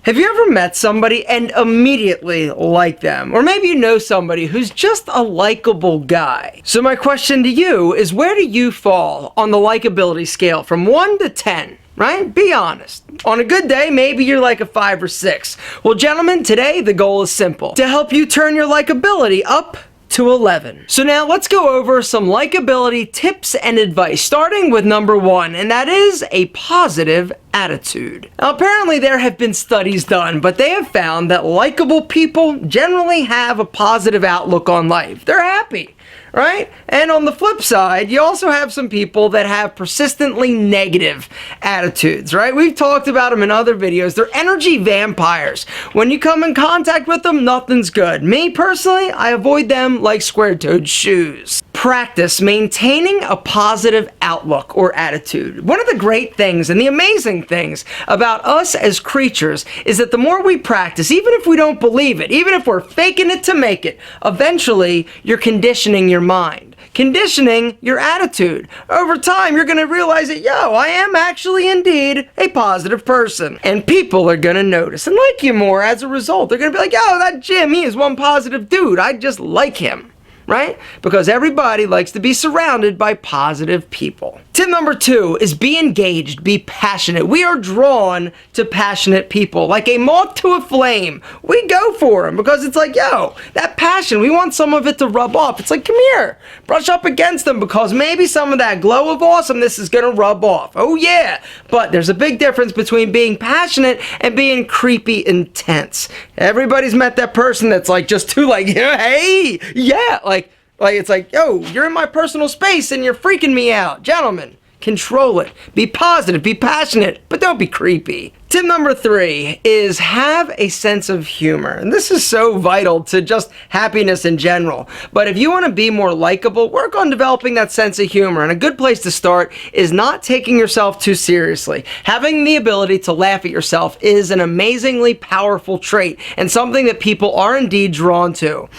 Have you ever met somebody and immediately liked them? Or maybe you know somebody who's just a likable guy. So my question to you is, where do you fall on the likability scale from 1 to 10? Right? Be honest. On a good day, maybe you're like a 5 or 6. Well, gentlemen, today the goal is simple: to help you turn your likability up to 11. So now let's go over some likability tips and advice, starting with number 1, and that is a positive attitude. Now, apparently there have been studies done, but they have found that likable people generally have a positive outlook on life. They're happy, right? And on the flip side, you also have some people that have persistently negative attitudes, right? We've talked about them in other videos. They're energy vampires. When you come in contact with them, nothing's good. Me, personally, I avoid them like square-toed shoes. Practice maintaining a positive outlook or attitude. One of the great things and the amazing things about us as creatures is that the more we practice, even if we don't believe it, even if we're faking it to make it, eventually you're conditioning your mind, conditioning your attitude. Over time, you're going to realize that, yo, I am actually indeed a positive person. And people are going to notice and like you more as a result. They're going to be like, yo, that Jim, he is one positive dude. I just like him. Right? Because everybody likes to be surrounded by positive people. Tip number 2 is be engaged, be passionate. We are drawn to passionate people. Like a moth to a flame. We go for them because it's like, yo, that passion, we want some of it to rub off. It's like, come here, brush up against them because maybe some of that glow of awesomeness is going to rub off. Oh yeah. But there's a big difference between being passionate and being creepy intense. Everybody's met that person that's like just too like, hey, yeah, like it's like, yo, you're in my personal space and you're freaking me out. Gentlemen, control it. Be positive, be passionate, but don't be creepy. Tip number 3 is have a sense of humor. And this is so vital to just happiness in general. But if you want to be more likable, work on developing that sense of humor. And a good place to start is not taking yourself too seriously. Having the ability to laugh at yourself is an amazingly powerful trait and something that people are indeed drawn to.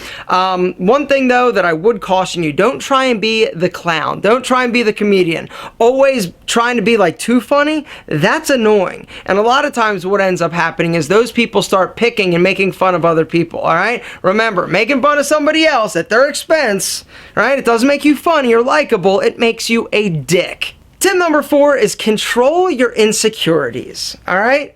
One thing though that I would caution you, don't try and be the clown. Don't try and be the comedian. Always trying to be like too funny. That's annoying. And a lot of times what ends up happening is those people start picking and making fun of other people, all right? Remember, making fun of somebody else at their expense, right? It doesn't make you funny or likable. It makes you a dick. Tip number 4 is control your insecurities, all right?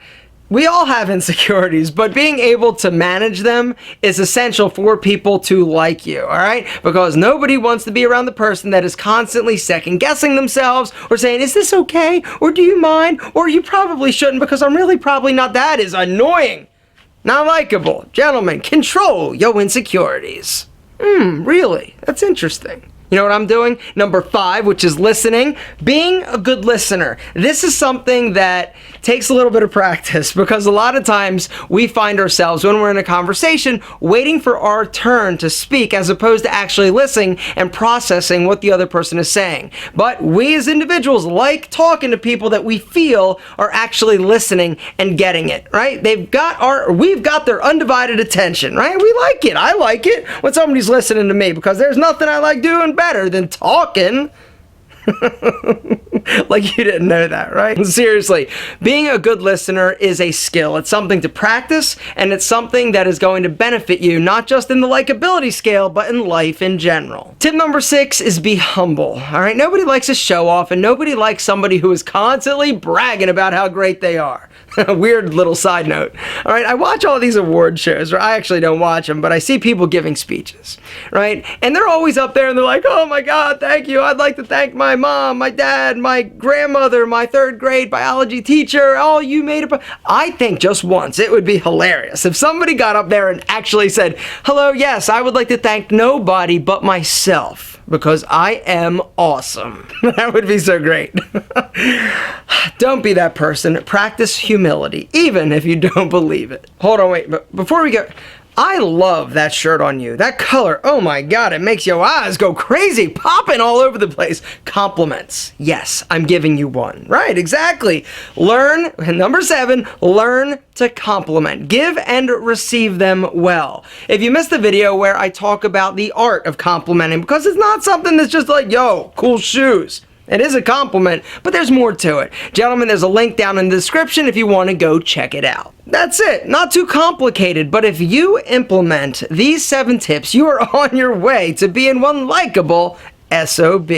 We all have insecurities, but being able to manage them is essential for people to like you, all right? Because nobody wants to be around the person that is constantly second-guessing themselves or saying, is this okay? Or do you mind? Or you probably shouldn't because I'm really probably not. That is annoying. Not likable. Gentlemen, control your insecurities. Really? That's interesting. You know what I'm doing? Number 5, which is listening. Being a good listener. This is something that takes a little bit of practice because a lot of times we find ourselves when we're in a conversation waiting for our turn to speak as opposed to actually listening and processing what the other person is saying. But we as individuals like talking to people that we feel are actually listening and getting it, right? We've got their undivided attention, right? We like it. I like it when somebody's listening to me because there's nothing I like doing better than talking. Like you didn't know that, right? Seriously, being a good listener is a skill. It's something to practice, and it's something that is going to benefit you, not just in the likability scale, but in life in general. Tip number 6 is be humble, all right? Nobody likes a show off, and nobody likes somebody who is constantly bragging about how great they are. Weird little side note. All right, I watch all these award shows, or I actually don't watch them, but I see people giving speeches, right? And they're always up there and they're like, oh my God, thank you. I'd like to thank my mom, my dad, my grandmother, my 3rd grade biology teacher. Oh, you made it. I think just once it would be hilarious if somebody got up there and actually said, hello, yes, I would like to thank nobody but myself because I am awesome. That would be so great. Don't be that person. Practice humility, even if you don't believe it. Hold on, wait. But before we go, I love that shirt on you. That color, oh my god, it makes your eyes go crazy, popping all over the place. Compliments. Yes, I'm giving you one. Right, exactly. Learn, number 7, learn to compliment. Give and receive them well. If you missed the video where I talk about the art of complimenting, because it's not something that's just like, yo, cool shoes. It is a compliment, but there's more to it. Gentlemen, there's a link down in the description if you want to go check it out. That's it. Not too complicated, but if you implement these 7 tips, you are on your way to being one likable SOB.